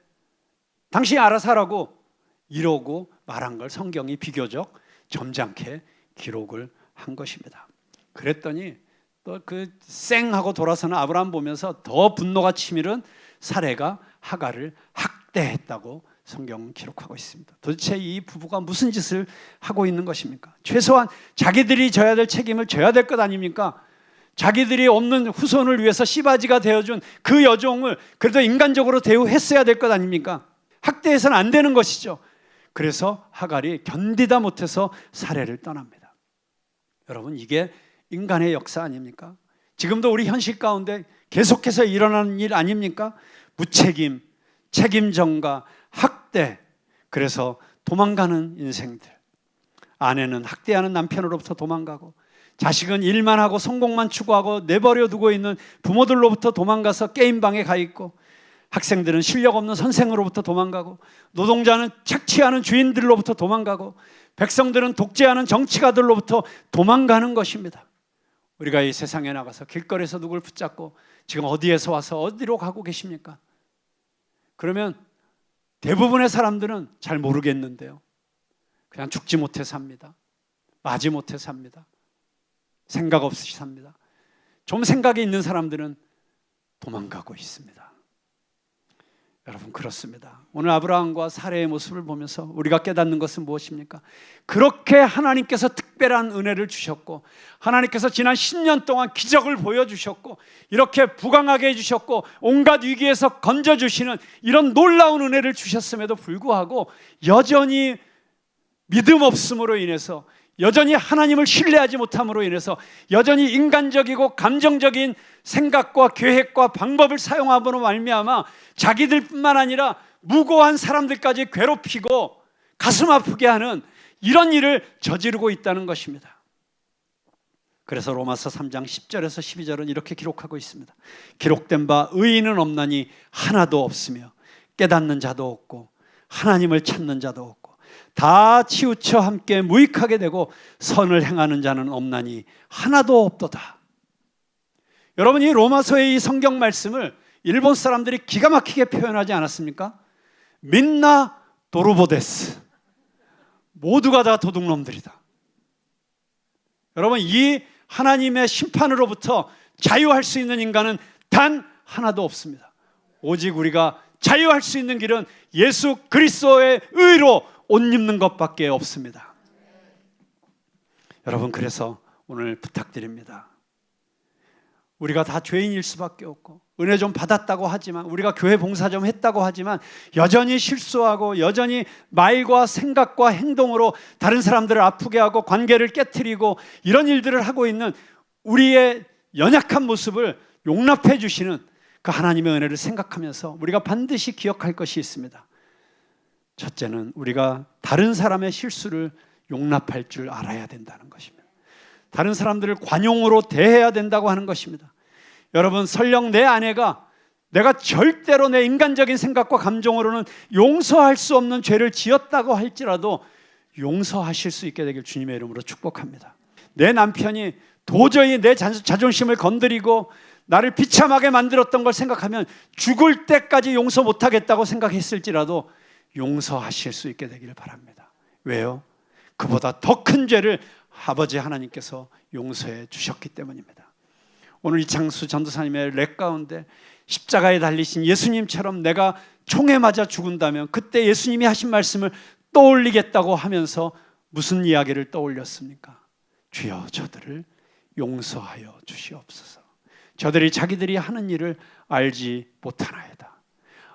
당신이 알아서 하라고, 이러고 말한 걸 성경이 비교적 점잖게 기록을 한 것입니다. 그랬더니 또 그 쌩하고 돌아서는 아브라함 보면서 더 분노가 치밀은 사레가 하갈을 학대했다고 성경은 기록하고 있습니다. 도대체 이 부부가 무슨 짓을 하고 있는 것입니까? 최소한 자기들이 져야 될 책임을 져야 될 것 아닙니까? 자기들이 없는 후손을 위해서 씨바지가 되어준 그 여종을 그래도 인간적으로 대우했어야 될 것 아닙니까? 학대해서는 안 되는 것이죠. 그래서 하갈이 견디다 못해서 사레를 떠납니다. 여러분, 이게 인간의 역사 아닙니까? 지금도 우리 현실 가운데 계속해서 일어나는 일 아닙니까? 무책임, 책임 전가, 학대. 그래서 도망가는 인생들. 아내는 학대하는 남편으로부터 도망가고, 자식은 일만 하고 성공만 추구하고 내버려 두고 있는 부모들로부터 도망가서 게임방에 가 있고, 학생들은 실력 없는 선생으로부터 도망가고, 노동자는 착취하는 주인들로부터 도망가고, 백성들은 독재하는 정치가들로부터 도망가는 것입니다. 우리가 이 세상에 나가서 길거리에서 누굴 붙잡고 지금 어디에서 와서 어디로 가고 계십니까? 그러면 대부분의 사람들은 잘 모르겠는데요, 그냥 죽지 못해 삽니다. 마지 못해 삽니다. 생각 없이 삽니다. 좀 생각이 있는 사람들은 도망가고 있습니다. 여러분, 그렇습니다. 오늘 아브라함과 사레의 모습을 보면서 우리가 깨닫는 것은 무엇입니까? 그렇게 하나님께서 특별한 은혜를 주셨고, 하나님께서 지난 10년 동안 기적을 보여주셨고, 이렇게 부강하게 해주셨고, 온갖 위기에서 건져주시는 이런 놀라운 은혜를 주셨음에도 불구하고 여전히 믿음 없음으로 인해서, 여전히 하나님을 신뢰하지 못함으로 인해서, 여전히 인간적이고 감정적인 생각과 계획과 방법을 사용함으로 말미암아 자기들뿐만 아니라 무고한 사람들까지 괴롭히고 가슴 아프게 하는 이런 일을 저지르고 있다는 것입니다. 그래서 로마서 3장 10절에서 12절은 이렇게 기록하고 있습니다. 기록된 바 의인은 없나니 하나도 없으며 깨닫는 자도 없고 하나님을 찾는 자도 없고 다 치우쳐 함께 무익하게 되고 선을 행하는 자는 없나니 하나도 없도다. 여러분, 이 로마서의 이 성경 말씀을 일본 사람들이 기가 막히게 표현하지 않았습니까? 민나 도르보데스, 모두가 다 도둑놈들이다. 여러분, 이 하나님의 심판으로부터 자유할 수 있는 인간은 단 하나도 없습니다. 오직 우리가 자유할 수 있는 길은 예수 그리스도의 의로 옷 입는 것밖에 없습니다. 여러분, 그래서 오늘 부탁드립니다. 우리가 다 죄인일 수밖에 없고, 은혜 좀 받았다고 하지만, 우리가 교회 봉사 좀 했다고 하지만 여전히 실수하고 여전히 말과 생각과 행동으로 다른 사람들을 아프게 하고 관계를 깨트리고 이런 일들을 하고 있는 우리의 연약한 모습을 용납해 주시는 그 하나님의 은혜를 생각하면서 우리가 반드시 기억할 것이 있습니다. 첫째는 우리가 다른 사람의 실수를 용납할 줄 알아야 된다는 것입니다. 다른 사람들을 관용으로 대해야 된다고 하는 것입니다. 여러분, 설령 내 아내가 내가 절대로 내 인간적인 생각과 감정으로는 용서할 수 없는 죄를 지었다고 할지라도 용서하실 수 있게 되길 주님의 이름으로 축복합니다. 내 남편이 도저히 내 자존심을 건드리고 나를 비참하게 만들었던 걸 생각하면 죽을 때까지 용서 못하겠다고 생각했을지라도 용서하실 수 있게 되기를 바랍니다. 왜요? 그보다 더 큰 죄를 아버지 하나님께서 용서해 주셨기 때문입니다. 오늘 이창수 전도사님의 랩 가운데 십자가에 달리신 예수님처럼 내가 총에 맞아 죽은다면 그때 예수님이 하신 말씀을 떠올리겠다고 하면서 무슨 이야기를 떠올렸습니까? 주여 저들을 용서하여 주시옵소서. 저들이 자기들이 하는 일을 알지 못하나이다.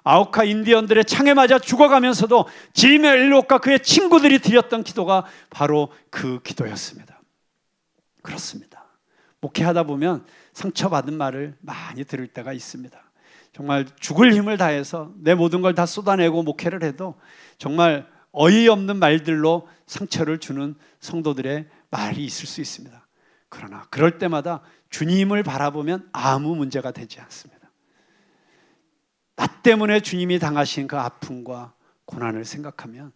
아우카 인디언들의 창에 맞아 죽어가면서도 짐 엘리ot과 그의 친구들이 드렸던 기도가 바로 그 기도였습니다. 그렇습니다. 목회하다 보면 상처받은 말을 많이 들을 때가 있습니다. 정말 죽을 힘을 다해서 내 모든 걸 다 쏟아내고 목회를 해도 정말 어이없는 말들로 상처를 주는 성도들의 말이 있을 수 있습니다. 그러나 그럴 때마다 주님을 바라보면 아무 문제가 되지 않습니다. 나 때문에 주님이 당하신 그 아픔과 고난을 생각하면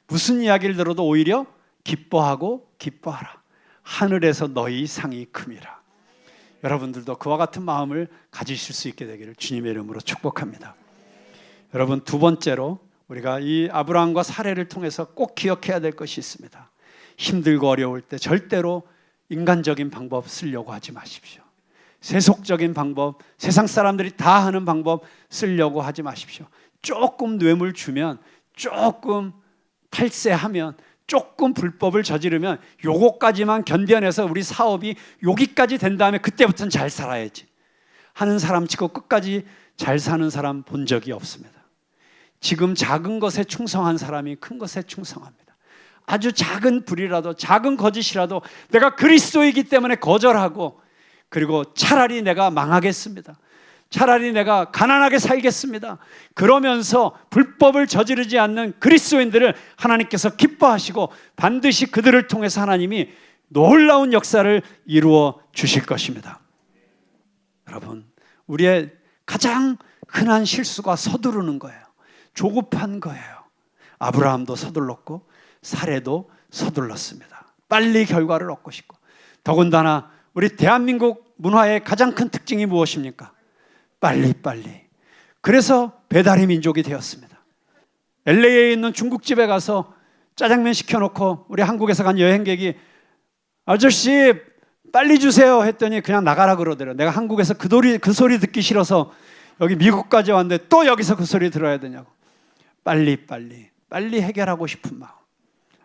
무슨 이야기를 들어도 오히려 기뻐하고 기뻐하라. 하늘에서 너희 상이 큼이라. 여러분들도 그와 같은 마음을 가지실 수 있게 되기를 주님의 이름으로 축복합니다. 여러분, 두 번째로 우리가 이 아브라함과 사례를 통해서 꼭 기억해야 될 것이 있습니다. 힘들고 어려울 때 절대로 인간적인 방법 쓰려고 하지 마십시오. 세속적인 방법, 세상 사람들이 다 하는 방법 쓰려고 하지 마십시오. 조금 뇌물 주면, 조금 탈세하면, 조금 불법을 저지르면 요거까지만 견뎌내서 우리 사업이 여기까지 된 다음에 그때부터는 잘 살아야지 하는 사람 치고 끝까지 잘 사는 사람 본 적이 없습니다. 지금 작은 것에 충성한 사람이 큰 것에 충성합니다. 아주 작은 불이라도, 작은 거짓이라도 내가 그리스도이기 때문에 거절하고, 그리고 차라리 내가 망하겠습니다. 차라리 내가 가난하게 살겠습니다. 그러면서 불법을 저지르지 않는 그리스도인들을 하나님께서 기뻐하시고 반드시 그들을 통해서 하나님이 놀라운 역사를 이루어 주실 것입니다. 여러분, 우리의 가장 흔한 실수가 서두르는 거예요. 조급한 거예요. 아브라함도 서둘렀고 사례도 서둘렀습니다. 빨리 결과를 얻고 싶고. 더군다나 우리 대한민국 문화의 가장 큰 특징이 무엇입니까? 빨리빨리. 그래서 배달의 민족이 되었습니다. LA에 있는 중국집에 가서 짜장면 시켜놓고 우리 한국에서 간 여행객이 아저씨 빨리 주세요 했더니 그냥 나가라 그러더래요. 내가 한국에서 그 소리 듣기 싫어서 여기 미국까지 왔는데 또 여기서 그 소리 들어야 되냐고. 빨리 해결하고 싶은 마음.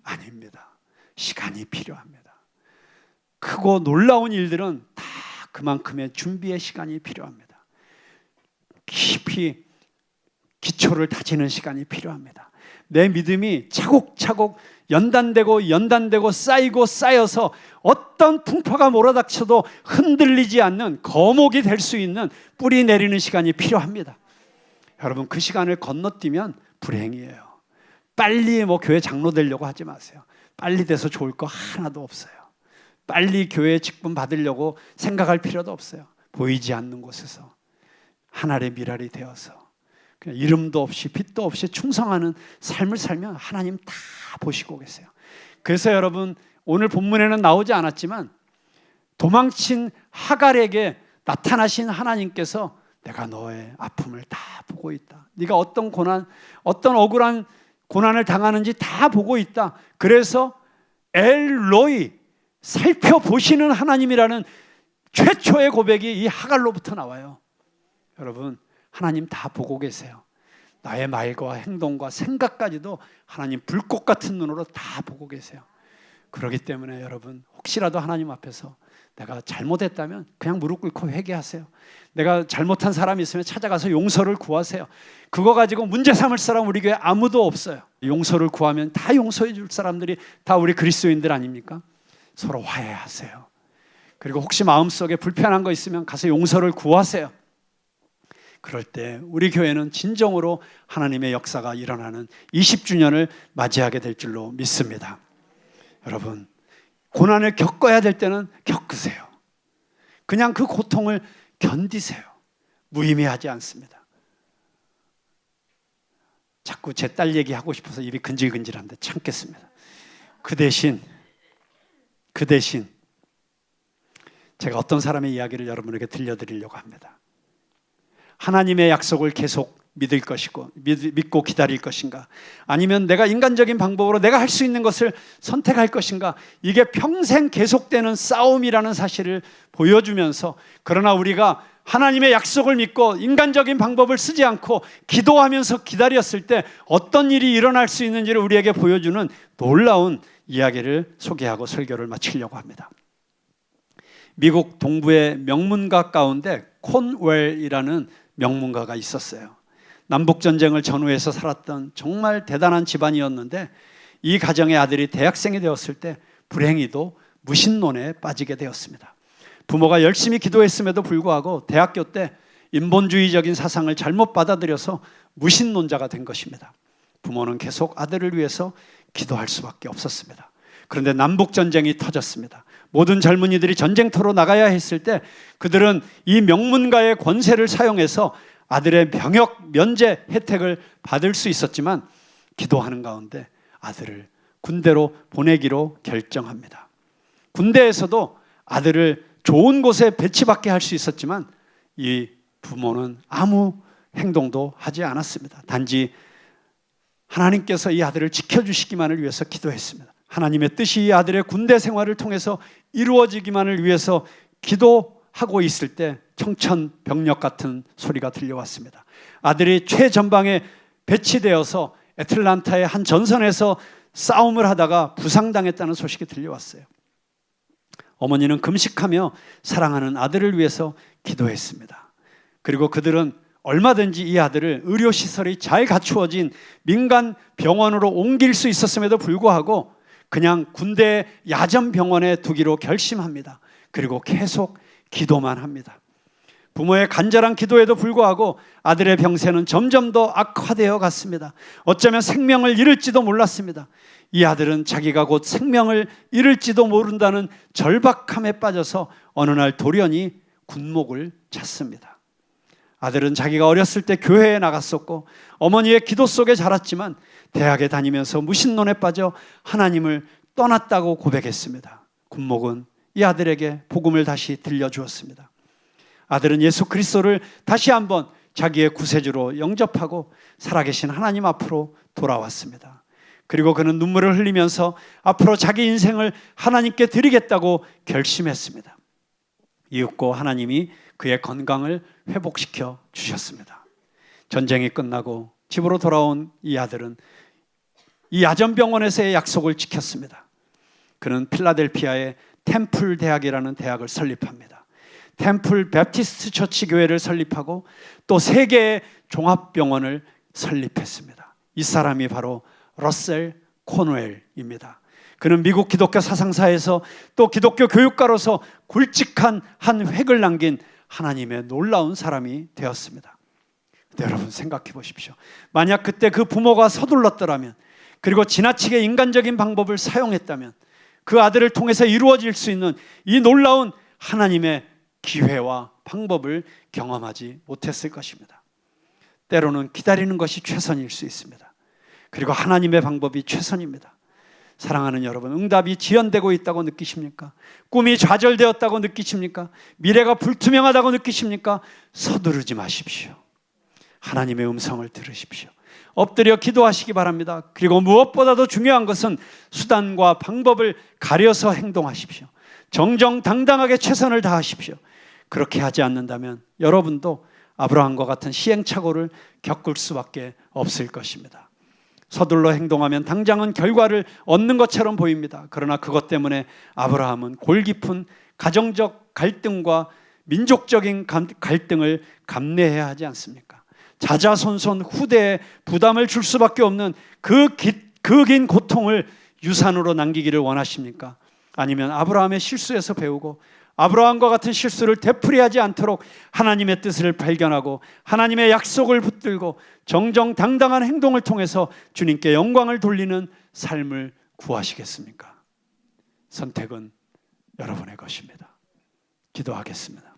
아닙니다. 시간이 필요합니다. 크고 놀라운 일들은 다 그만큼의 준비의 시간이 필요합니다. 깊이 기초를 다지는 시간이 필요합니다. 내 믿음이 차곡차곡 연단되고 쌓이고 쌓여서 어떤 풍파가 몰아닥쳐도 흔들리지 않는 거목이 될 수 있는 뿌리 내리는 시간이 필요합니다. 여러분, 그 시간을 건너뛰면 불행이에요. 빨리 교회 장로 되려고 하지 마세요. 빨리 돼서 좋을 거 하나도 없어요. 빨리 교회 직분 받으려고 생각할 필요도 없어요. 보이지 않는 곳에서 하늘의 미랄이 되어서 그냥 이름도 없이 빛도 없이 충성하는 삶을 살면 하나님 다 보시고 계세요. 그래서 여러분, 오늘 본문에는 나오지 않았지만 도망친 하갈에게 나타나신 하나님께서 내가 너의 아픔을 다 보고 있다. 네가 어떤 고난, 어떤 억울한 고난을 당하는지 다 보고 있다. 그래서 엘로이, 살펴보시는 하나님이라는 최초의 고백이 이 하갈로부터 나와요. 여러분, 하나님 다 보고 계세요. 나의 말과 행동과 생각까지도 하나님 불꽃 같은 눈으로 다 보고 계세요. 그렇기 때문에 여러분, 혹시라도 하나님 앞에서 내가 잘못했다면 그냥 무릎 꿇고 회개하세요. 내가 잘못한 사람이 있으면 찾아가서 용서를 구하세요. 그거 가지고 문제 삼을 사람 우리 교회 아무도 없어요. 용서를 구하면 다 용서해 줄 사람들이 다 우리 그리스도인들 아닙니까? 서로 화해하세요. 그리고 혹시 마음속에 불편한 거 있으면 가서 용서를 구하세요. 그럴 때 우리 교회는 진정으로 하나님의 역사가 일어나는 20주년을 맞이하게 될 줄로 믿습니다. 여러분, 고난을 겪어야 될 때는 겪으세요. 그냥 그 고통을 견디세요. 무의미하지 않습니다. 자꾸 제 딸 얘기하고 싶어서 입이 근질근질한데 참겠습니다. 그 대신 제가 어떤 사람의 이야기를 여러분에게 들려드리려고 합니다. 하나님의 약속을 계속 믿을 것이고 믿고 기다릴 것인가, 아니면 내가 인간적인 방법으로 내가 할 수 있는 것을 선택할 것인가, 이게 평생 계속되는 싸움이라는 사실을 보여주면서, 그러나 우리가 하나님의 약속을 믿고 인간적인 방법을 쓰지 않고 기도하면서 기다렸을 때 어떤 일이 일어날 수 있는지를 우리에게 보여주는 놀라운 이야기를 소개하고 설교를 마치려고 합니다. 미국 동부의 명문가 가운데 콘웰이라는 명문가가 있었어요. 남북전쟁을 전후해서 살았던 정말 대단한 집안이었는데, 이 가정의 아들이 대학생이 되었을 때 불행히도 무신론에 빠지게 되었습니다. 부모가 열심히 기도했음에도 불구하고 대학교 때 인본주의적인 사상을 잘못 받아들여서 무신론자가 된 것입니다. 부모는 계속 아들을 위해서 기도할 수밖에 없었습니다. 그런데 남북전쟁이 터졌습니다. 모든 젊은이들이 전쟁터로 나가야 했을 때 그들은 이 명문가의 권세를 사용해서 아들의 병역 면제 혜택을 받을 수 있었지만, 기도하는 가운데 아들을 군대로 보내기로 결정합니다. 군대에서도 아들을 좋은 곳에 배치받게 할 수 있었지만 이 부모는 아무 행동도 하지 않았습니다. 단지 하나님께서 이 아들을 지켜주시기만을 위해서 기도했습니다. 하나님의 뜻이 이 아들의 군대 생활을 통해서 이루어지기만을 위해서 기도하고 있을 때 청천벽력 같은 소리가 들려왔습니다. 아들이 최전방에 배치되어서 애틀란타의 한 전선에서 싸움을 하다가 부상당했다는 소식이 들려왔어요. 어머니는 금식하며 사랑하는 아들을 위해서 기도했습니다. 그리고 그들은 얼마든지 이 아들을 의료시설이 잘 갖추어진 민간 병원으로 옮길 수 있었음에도 불구하고 그냥 군대 야전병원에 두기로 결심합니다. 그리고 계속 기도만 합니다. 부모의 간절한 기도에도 불구하고 아들의 병세는 점점 더 악화되어 갔습니다. 어쩌면 생명을 잃을지도 몰랐습니다. 이 아들은 자기가 곧 생명을 잃을지도 모른다는 절박함에 빠져서 어느 날 돌연히 군목을 찾습니다. 아들은 자기가 어렸을 때 교회에 나갔었고 어머니의 기도 속에 자랐지만 대학에 다니면서 무신론에 빠져 하나님을 떠났다고 고백했습니다. 군목은 이 아들에게 복음을 다시 들려주었습니다. 아들은 예수 그리스도를 다시 한번 자기의 구세주로 영접하고 살아계신 하나님 앞으로 돌아왔습니다. 그리고 그는 눈물을 흘리면서 앞으로 자기 인생을 하나님께 드리겠다고 결심했습니다. 이윽고 하나님이 그의 건강을 회복시켜 주셨습니다. 전쟁이 끝나고 집으로 돌아온 이 아들은 이 야전병원에서의 약속을 지켰습니다. 그는 필라델피아의 템플 대학이라는 대학을 설립합니다. 템플 베프티스트 처치 교회를 설립하고 또 3개의 종합병원을 설립했습니다. 이 사람이 바로 러셀 코노웰입니다. 그는 미국 기독교 사상사에서 또 기독교 교육가로서 굵직한 한 획을 남긴 하나님의 놀라운 사람이 되었습니다. 근데 여러분 생각해 보십시오. 만약 그때 그 부모가 서둘렀더라면, 그리고 지나치게 인간적인 방법을 사용했다면 그 아들을 통해서 이루어질 수 있는 이 놀라운 하나님의 기회와 방법을 경험하지 못했을 것입니다. 때로는 기다리는 것이 최선일 수 있습니다. 그리고 하나님의 방법이 최선입니다. 사랑하는 여러분, 응답이 지연되고 있다고 느끼십니까? 꿈이 좌절되었다고 느끼십니까? 미래가 불투명하다고 느끼십니까? 서두르지 마십시오. 하나님의 음성을 들으십시오. 엎드려 기도하시기 바랍니다. 그리고 무엇보다도 중요한 것은 수단과 방법을 가려서 행동하십시오. 정정당당하게 최선을 다하십시오. 그렇게 하지 않는다면 여러분도 아브라함과 같은 시행착오를 겪을 수밖에 없을 것입니다. 서둘러 행동하면 당장은 결과를 얻는 것처럼 보입니다. 그러나 그것 때문에 아브라함은 골깊은 가정적 갈등과 민족적인 갈등을 감내해야 하지 않습니까? 자자손손 후대에 부담을 줄 수밖에 없는 그 긴 고통을 유산으로 남기기를 원하십니까? 아니면 아브라함의 실수에서 배우고 아브라함과 같은 실수를 되풀이하지 않도록 하나님의 뜻을 발견하고 하나님의 약속을 붙들고 정정당당한 행동을 통해서 주님께 영광을 돌리는 삶을 구하시겠습니까? 선택은 여러분의 것입니다. 기도하겠습니다.